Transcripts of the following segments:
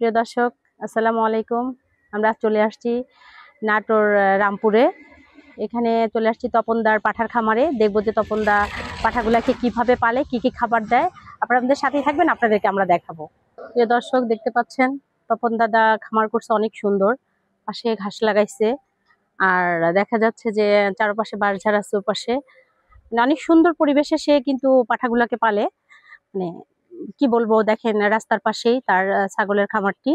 প্রিয় দর্শক, আসসালামু আলাইকুম। আমরা চলে আসছি নাটোর রামপুরে। এখানে চলে আসছি তপনদার পাঠার খামারে। দেখবো যে তপনদা পাঠাগুলাকে কিভাবে পালে, কি কি খাবার দেয়। আপনারা আমাদের সাথেই থাকবেন, আপনাদেরকে আমরা দেখাবো। প্রিয় দর্শক, দেখতে পাচ্ছেন তপন দাদা খামার করছে অনেক সুন্দর। পাশে ঘাস লাগাইছে, আর দেখা যাচ্ছে যে চারপাশে বাঁশঝাড় আছে ওপাশে। মানে অনেক সুন্দর পরিবেশে সে কিন্তু পাঠাগুলাকে পালে। মানে কি বলবো, দেখেন রাস্তার পাশেই তার ছাগলের খামারটি,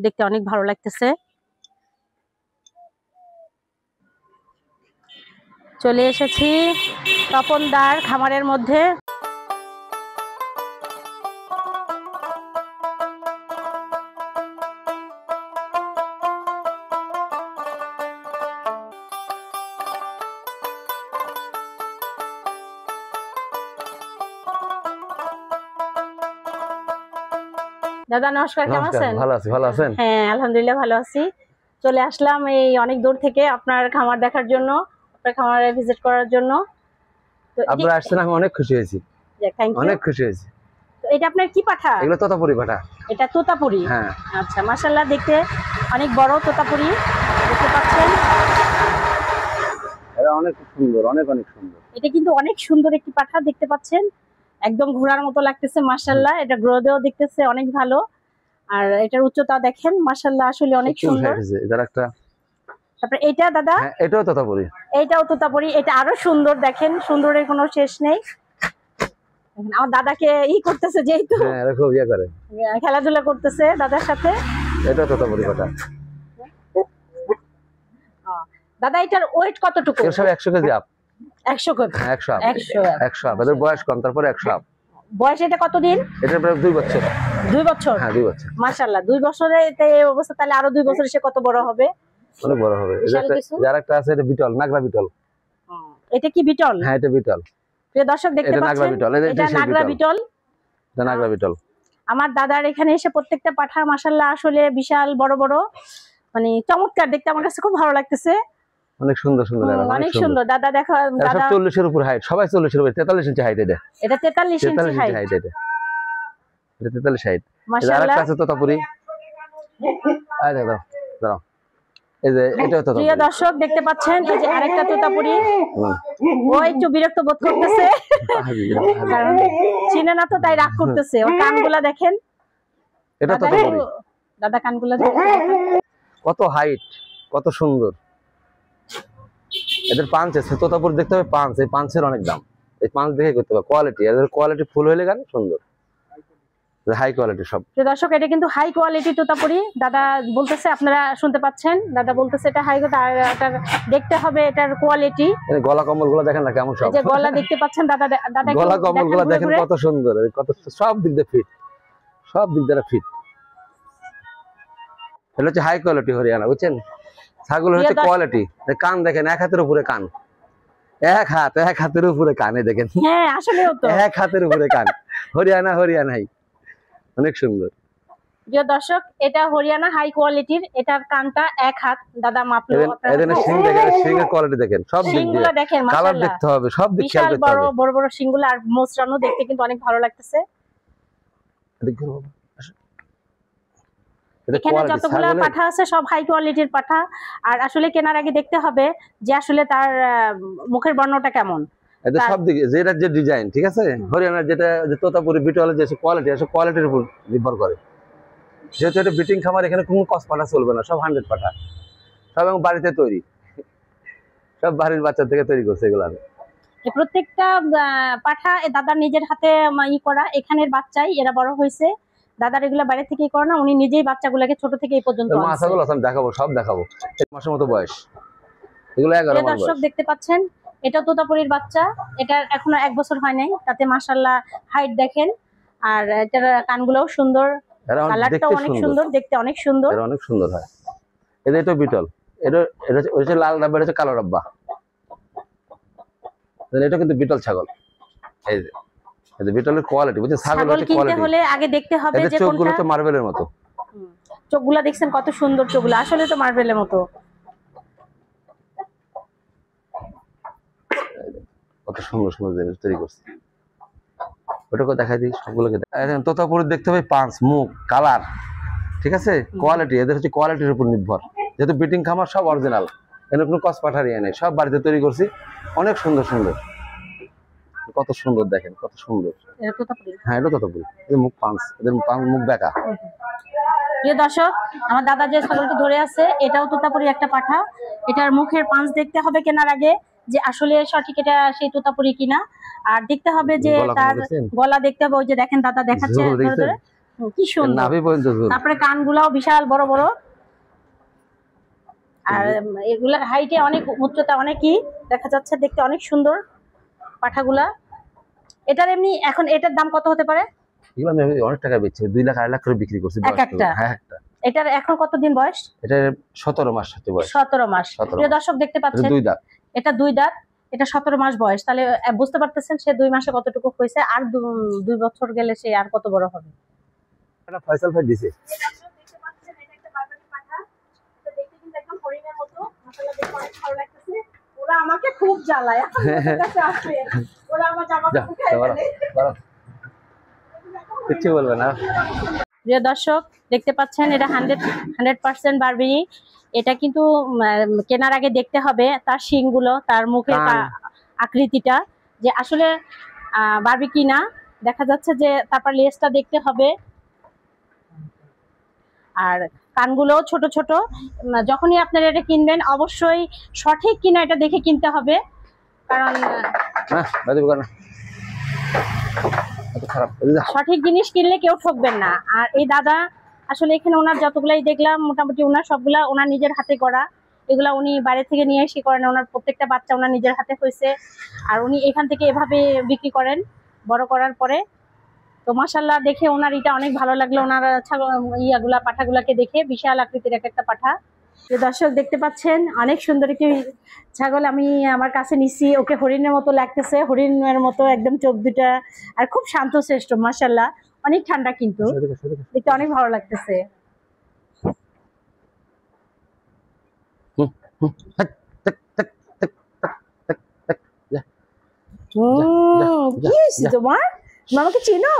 দেখতে অনেক ভালো লাগতেছে। চলে এসেছি তপনদার খামারের মধ্যে। দাদা নমস্কার, কেমন আছেন? ভালো আছি। ভালো আছেন? হ্যাঁ, আলহামদুলিল্লাহ ভালো আছি। চলে আসলাম এই অনেক দূর থেকে আপনার খামার দেখার জন্য, আপনার খামারে ভিজিট করার জন্য। তো আপনারা আসছেন, আমি অনেক খুশি হয়েছি। অনেক খুশি হয়েছি। তো এটা আপনার কি পাঠা? এগুলো তোতাপুরি পাঠা। এটা তোতাপুরি? হ্যাঁ। আচ্ছা, মাশাআল্লাহ, দেখতে অনেক বড় তোতাপুরি, দেখতে পাচ্ছেন। এটা অনেক সুন্দর, অনেক অনেক সুন্দর। এটা কিন্তু অনেক সুন্দর একটি পাঠা, দেখতে পাচ্ছেন। একদম ঘোড়ার মতো লাগতেছে, মাশাআল্লাহ। এটা গ্রোথও দেখতেছে অনেক ভালো, আর এটার উচ্চতা দেখেন, মাশাআল্লাহ, আসলে অনেক সুন্দর। এটার একটা তারপর এটা দাদা, হ্যাঁ, এটাও তোতাপুরি। এইটাও তোতাপুরি। এটা আরো সুন্দর, দেখেন, সুন্দরের কোনো শেষ নেই। আমার দাদাকে করতেছে, যেহেতু হ্যাঁ, এটা খুব ইয়ে করে, খেলাধুলা করতেছে দাদার সাথে। এটা তোতাপুরি পাঠা। দাদা, এটার ওয়েট কতটুকু? এর সব 100 কেজি আপ। 100 কেজি? 100 আপ। এদের বয়স কম, তারপরে 100 আপ। বয়স এটা কতদিন? এটা প্রায় 2 বছর। 2 বছর? হ্যাঁ, 2 বছর। মাশাআল্লাহ, 2 বছরে এটা এই অবস্থা, তাহলে আরো 2 বছরে সে কত বড় হবে? অনেক বড় হবে। যার একটা আছে, এটা বিটল, নাগরা বিটল। এটা কি বিটল? হ্যাঁ, এটা বিটল। প্রিয় দর্শক, দেখতে পাচ্ছেন, এটা নাগরা বিটল। এটা নাগরা বিটল। আমার দাদার এখানে এসে প্রত্যেকটা পাঠা মাশাআল্লাহ আসলে বিশাল বড় বড়, মানে চমৎকার দেখতে। আমার কাছে খুব ভালো লাগতেছে, অনেক সুন্দর সুন্দর, অনেক সুন্দর। দাদা দেখো, দাদা 40 এর উপর হাইট, সবাই 40 এর উপর। 43 ইঞ্চি হাইট। এটা 43 ইঞ্চি হাইট। এটা 43 হাইট। মাশাআল্লাহ। আরেকটা আছে তোতাপুরি। আয় দাও দাও, এই যে এটা তোতাপুরি। প্রিয় দর্শক, দেখতে পাচ্ছেন, এই যে আরেকটা তোতাপুরি। ও একটু বিরক্ত বোধ করতেছে, কারণ চিনে না তো, তাই রাগ করতেছে। ওর কানগুলা দেখেন, এটা তোতাপুরি। দাদা কানগুলা দেখেন, কত হাইট, কত সুন্দর। এদের পাঁচ আছে, তোতাপুরি দেখতে হবে পাঁচ। এই পাঁচের অনেক দাম। এই পাঁচ দেখে করতে হবে কোয়ালিটি। এদের কোয়ালিটি ফুল হইলে গান সুন্দর, হাই কোয়ালিটি সব। দর্শক, এটা কিন্তু হাই কোয়ালিটি তোতাপুরি। দাদা বলতেছে, আপনারা শুনতে পাচ্ছেন, দাদা বলতেছে এটা হাই, আর এটা দেখতে হবে এটার কোয়ালিটি। গলা কম্বল গুলো দেখেন না কেমন, সব যে গলা দেখতে পাচ্ছেন দাদা, দাদা গলা কম্বল গুলো দেখেন কত সুন্দর, কত সব দিক দিয়ে ফিট, সব দিক দিয়ে ফিট। এটা হচ্ছে হাই কোয়ালিটি হরিয়ানা, বুঝছেন? ছাগল হচ্ছে কোয়ালিটি। কান দেখেন, এক হাতের উপরে কান, এক হাতের উপরে কানে দেখেন। হ্যাঁ, আসলেও তো এক হাতের উপরে কান। হরিয়ানাই অনেক সুন্দর। প্রিয় দর্শক, এটা হরিয়ানা হাই কোয়ালিটির। এটার কানটা এক হাত, দাদা মাপলো। এখানে শিং দেখেন, শিংয়ের কোয়ালিটি দেখেন, সব দিক দিয়ে দেখেন, কালার দেখতে হবে, সব দিক খেয়াল করতে হবে। বড় বড় শিংগুলো, আর মোচড়ানো, দেখতে কিন্তু অনেক ভালো লাগতেছে। এখানে যতগুলো পাঠা আছে সব হাই কোয়ালিটির পাঠা। আর আসলে কেনার আগে দেখতে হবে যে আসলে তার মুখের বর্ণটা কেমন। এটা সব দিকে, যেটা যে ডিজাইন, ঠিক আছে? হরিয়ানার যেটা, যে তোতাপুরি বিটলের যে কোয়ালিটি আছে, কোয়ালিটির উপর নির্ভর করে। যেহেতু এটা বিটিং খামার, এখানে কোনো কস পাঠা চলবে না, সব 100 পাঠা, সব এবং বাড়িতে তৈরি, সব বাড়ির বাচ্চা থেকে তৈরি করছে এগুলো। প্রত্যেকটা পাঠা দাদার নিজের হাতে করা। এখানের বাচ্চাই এরা বড় হয়েছে। দাদার এগুলা বাইরে থেকে করে না, উনি নিজেই বাচ্চাগুলোকে ছোট থেকে এই পর্যন্ত মাছাগুলো আমি দেখাবো, সব দেখাবো। 1 মাসের মতো বয়স এগুলো। 11 মাস। দর্শক দেখতে পাচ্ছেন, এটা তোতাপুরির বাচ্চা। এটার এখনো 1 বছর হয় নাই, তাতে মাশাআল্লাহ হাইট দেখেন। আর এটার কানগুলোও সুন্দর, কালারটাও অনেক সুন্দর, দেখতে অনেক সুন্দর, এটা অনেক সুন্দর হয়। এটা বিটল, এটা হচ্ছে লাল ডাব্বা, এটা হচ্ছে কালো ডাব্বা। এটা কিন্তু বিটল ছাগল। এই যে এটা বিটলের কোয়ালিটি, বুঝছেন? ছাগল হচ্ছে কোয়ালিটি। হলে আগে দেখতে হবে যে চোখগুলো তো মার্বেলের মতো। চোখগুলো দেখছেন কত সুন্দর, চোখগুলো আসলে তো মার্বেলের মতো। কত সুন্দর সুন্দর জিনিস তৈরি করছে। ওটাকে দেখাই দিই, সবগুলোকে। তোতাপুরি দেখতে হবে পাঁচ, মুখ, কালার, ঠিক আছে, কোয়ালিটি এদের হচ্ছে কোয়ালিটির উপর নির্ভর, যেহেতু বিটিং খামার সব অরিজিনাল, এখানে কোনো কস পাঠার ইয়ে নেই, সব বাড়িতে তৈরি করছি, অনেক সুন্দর সুন্দর, কত সুন্দর দেখেন, কত সুন্দর। হ্যাঁ, এটা কত বলি, এদের মুখ পাঁচ, এদের মুখ বেঁকা। প্রিয় দর্শক, আমার দাদা যে ছাগলটি ধরে আছে এটাও তোতাপুরি একটা পাঠা। এটার মুখের পাঁচ দেখতে হবে কেনার আগে যে আসলে সঠিক এটা সেই তোতাপুরি কিনা, আর দেখতে হবে যে তার গলা দেখতে হবে, ওই যে দেখেন দাদা দেখাচ্ছে কি সুন্দর, তারপরে কানগুলাও বিশাল বড় বড়, আর এগুলার হাইটে অনেক, উচ্চতা অনেকই দেখা যাচ্ছে, দেখতে অনেক সুন্দর পাঠাগুলা। এটার এমনি এখন এটার দাম কত হতে পারে? এগুলো আমি অনেক টাকা বেচছি, 2 লাখ 2.5 লাখ করে বিক্রি করছি একটা। হ্যাঁ, একটা। এটার এখন কতদিন বয়স? এটা 17 মাস হচ্ছে বয়স। 17 মাস। প্রিয় দর্শক দেখতে পাচ্ছেন, 2 দাঁত, এটা 2 দাঁত, এটা 17 মাস বয়স। তাহলে বুঝতে পারতেছেন সে 2 মাসে কতটুকু হয়েছে, আর 2 বছর গেলে সে আর কত বড় হবে। এটা ফয়সাল ভাই দিছে। দেখতে পাচ্ছেন এটা একটা বারবারি পাঠা, এটা দেখতে কিন্তু একদম হরিণের মতো, মাশাআল্লাহ দেখতে অনেক ভালো লাগতেছে। ওরা আমাকে খুব জ্বালায়, আমার কাছে আসে, ওরা আমার জামা কাপড় খায় ফেলে। কিছু বলবে না। প্রিয় দর্শক দেখতে পাচ্ছেন এটা 100% বারবেরি। এটা কিন্তু কেনার আগে দেখতে হবে তার শিংগুলো, তার মুখের আকৃতিটা যে আসলে বারবি কিনা দেখা যাচ্ছে, যে তারপর লেজটা দেখতে হবে, আর কানগুলো ছোট ছোট। যখনই আপনারা এটা কিনবেন অবশ্যই সঠিক কিনা এটা দেখে কিনতে হবে, কারণ সঠিক জিনিস কিনলে কেউ ঠকবেন না। আর এই দাদা আসলে এখানে ওনার যতগুলাই দেখলাম মোটামুটি ওনার সবগুলা ওনার নিজের হাতে করা, এগুলা উনি বাইরে থেকে নিয়ে এসে করেন, ওনার প্রত্যেকটা বাচ্চা ওনার নিজের হাতে হয়েছে, আর উনি এখান থেকে এভাবে বিক্রি করেন বড় করার পরে। তো মাশাআল্লাহ দেখে ওনার এটা অনেক ভালো লাগলো, ওনার ইয়াগুলা পাঠাগুলাকে দেখে, বিশাল আকৃতির একটা পাঠা। দর্শক দেখতে পাচ্ছেন অনেক সুন্দর একটি ছাগল আমি আমার কাছে নিচ্ছি, ওকে হরিণের মতো লাগতেছে, হরিণের মতো একদম চোখ দুটা, আর খুব শান্ত শ্রেষ্ঠ মাশাআল্লাহ, অনেক ঠান্ডা, কিন্তু দেখতে অনেক ভালো লাগতেছে। কি তোমার, আমাকে চিনো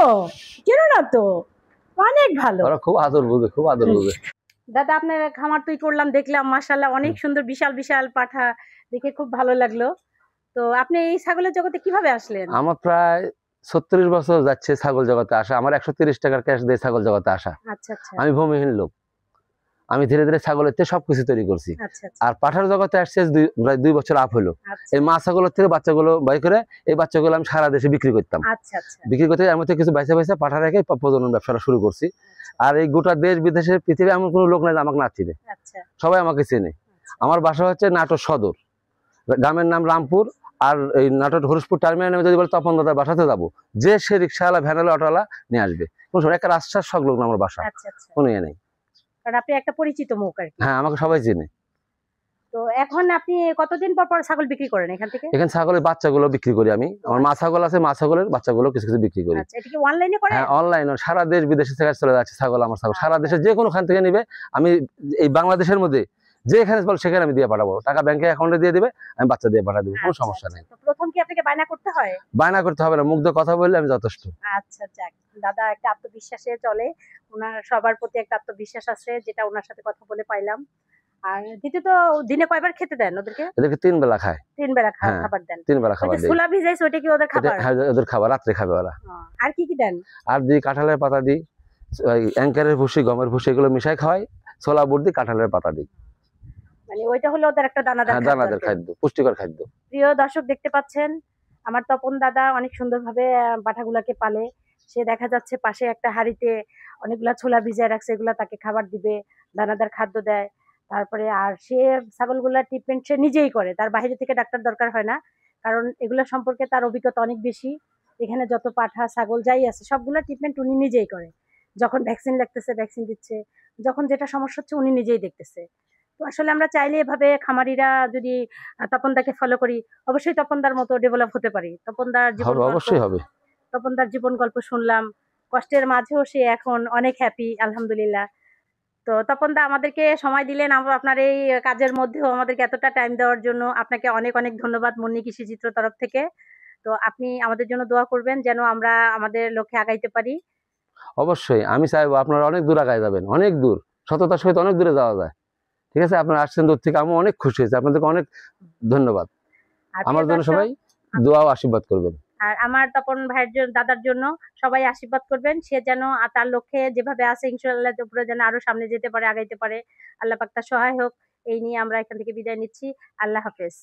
চিনো না তো, অনেক ভালো, খুব আদর বুঝে, খুব আদর বুঝে। দাদা আপনার খামার তুই করলাম, দেখলাম মাশাআল্লাহ অনেক সুন্দর বিশাল বিশাল পাঠা, দেখে খুব ভালো লাগলো। তো আপনি এই ছাগলের জগতে কিভাবে আসলেন? আমার প্রায় 36 বছর যাচ্ছে ছাগল জগতে আসা, আমার 130 টাকার ক্যাশ দিয়ে ছাগল জগতে আসা। আচ্ছা আচ্ছা। আমি ভূমিহীন লোক, আমি ধীরে ধীরে ছাগলের থেকে সবকিছু তৈরি করছি। আর পাঠার জগতে আসছে প্রায় 2 বছর আপ হলো। এই মা ছাগলের থেকে বাচ্চাগুলো বাই করে এই বাচ্চাগুলো আমি সারা দেশে বিক্রি করতাম। বিক্রি করতে আমি তো কিছু বাইসা বাইসা পাঠা রেখে প্রজনন ব্যবসাটা শুরু করছি। আর এই গোটা দেশ বিদেশের পৃথিবী এমন কোনো লোক নাই আমাকে না চিনে, সবাই আমাকে চেনে। আমার বাসা হচ্ছে নাটোর সদর, গ্রামের নাম রামপুর, আর এই নাটোর হরিশপুর টার্মিনালে যদি বলে তপন দাদার বাসাতে যাবো, যে সে রিক্সাওয়ালা ভ্যানওয়ালা অটোওয়ালা নিয়ে আসবে, কোন সময় একটা রাস্তার সংলগ্ন আমার বাসা, কোনো ইয়ে নেই। কারণ আপনি একটা পরিচিত মুখ আর কি। হ্যাঁ, আমাকে সবাই চেনে। তো এখন আপনি কতদিন পর পর ছাগল বিক্রি করেন এখান থেকে? এখানে ছাগলের বাচ্চাগুলো বিক্রি করি আমি, আমার মা ছাগল আছে, মা ছাগলের বাচ্চাগুলো কিছু কিছু বিক্রি করি। আচ্ছা, এটা কি অনলাইনে করেন? হ্যাঁ, অনলাইনে, সারা দেশ বিদেশে থেকে চলে যাচ্ছে ছাগল, আমার ছাগল সারা দেশে যে কোনো খান থেকে নিবে, আমি এই বাংলাদেশের মধ্যে যেখানে বল সেখানে আমি দিয়ে পাঠাবো, টাকা ব্যাংকে অ্যাকাউন্টে দিয়ে দিবে, আমি বাচ্চা দিয়ে পাঠা দেবো, কোনো সমস্যা নেই। তো প্রথম কি আপনাকে বায়না করতে হয়? বায়না করতে হবে না, মুখ দিয়ে কথা বললে আমি যথেষ্ট। আচ্ছা, যাক, দাদা একটা আত্মবিশ্বাসে চলে, ওনার সবার প্রতি একটা আত্মবিশ্বাস আছে, যেটা ওনার সাথে কথা বলে পাইলাম। আর দ্বিতীয়ত দিনে কয়বার খেতে দেন ওদেরকে? এদেরকে 3 বেলা খায়। 3 বেলা খাবার দেন? 3 বেলা খাবার দেই। ছোলা ভিজাইছে ওটা কি ওদের খাবার? হ্যাঁ, ওদের খাবার রাত্রে খাবে ওরা। আর কি কি দেন? আর দিই কাঁঠালের পাতা দিই, অ্যাঙ্কারের ভুসি, গমের ভুসি, এগুলো মিশাই খাওয়াই, ছোলা বুট দিই, কাঁঠালের পাতা দিই। মানে ওইটা হলো ওদের একটা দানাদার খাদ্য, পুষ্টিকর খাদ্য। প্রিয় দর্শক দেখতে পাচ্ছেন আমার তপন দাদা অনেক সুন্দরভাবে পাঠাগুলাকে পালে। সে দেখা যাচ্ছে পাশে একটা হাঁড়িতে অনেকগুলা ছোলা ভিজায় রাখছে, এগুলা তাকে খাবার দিবে, দানাদার খাদ্য দেয়। তারপরে আর সে ছাগলগুলার ট্রিটমেন্ট সে নিজেই করে, তার বাইরে থেকে ডাক্তার দরকার হয় না, কারণ এগুলো সম্পর্কে তার অভিজ্ঞতা অনেক বেশি। এখানে যত পাঠা ছাগল যাই আছে সবগুলা ট্রিটমেন্ট উনি নিজেই করে, যখন ভ্যাকসিন লাগতেছে ভ্যাকসিন দিচ্ছে, যখন যেটা সমস্যা হচ্ছে উনি নিজেই দেখতেছে। তো আসলে আমরা চাইলে এভাবে খামারিরা যদি তপনদাকে ফলো করি, অবশ্যই তপনদার মতো ডেভেলপ হতে পারি। তপনদার জীবন গল্প শুনলাম, কষ্টের মাঝেও সে এখন অনেক হ্যাপি, আলহামদুলিল্লাহ। তো তপনদা আমাদেরকে সময় দিলেন, আপনার এই কাজের মধ্যেও আমাদেরকে এতটা টাইম দেওয়ার জন্য আপনাকে অনেক অনেক ধন্যবাদ মুন্নি কৃষি চিত্র তরফ থেকে। তো আপনি আমাদের জন্য দোয়া করবেন যেন আমরা আমাদের লক্ষ্যে আগাইতে পারি। অবশ্যই আমি চাইবো আপনারা অনেক দূর আগায় যাবেন, অনেক দূর, সততার সহিত অনেক দূরে যাওয়া যায়। ঠিক আছে, আপনারা আসছেন দূর থেকে, আমি অনেক খুশি হয়েছি, আপনাদেরকে অনেক ধন্যবাদ। আর আমার প্রিয় জন্য দর্শক, সবাই দোয়া ও আশীর্বাদ করবেন। আর আমার তপন ভাইয়ের জন্য, দাদার জন্য সবাই আশীর্বাদ করবেন। সে যেন তার লক্ষ্যে যেভাবে আছে ইনশাআল্লাহ উপরে যেন আরো সামনে যেতে পারে, আগাইতে পারে। আল্লাহ পাক তার সহায় হোক। এই নিয়ে আমরা এখান থেকে বিদায় নিচ্ছি। আল্লাহ হাফেজ।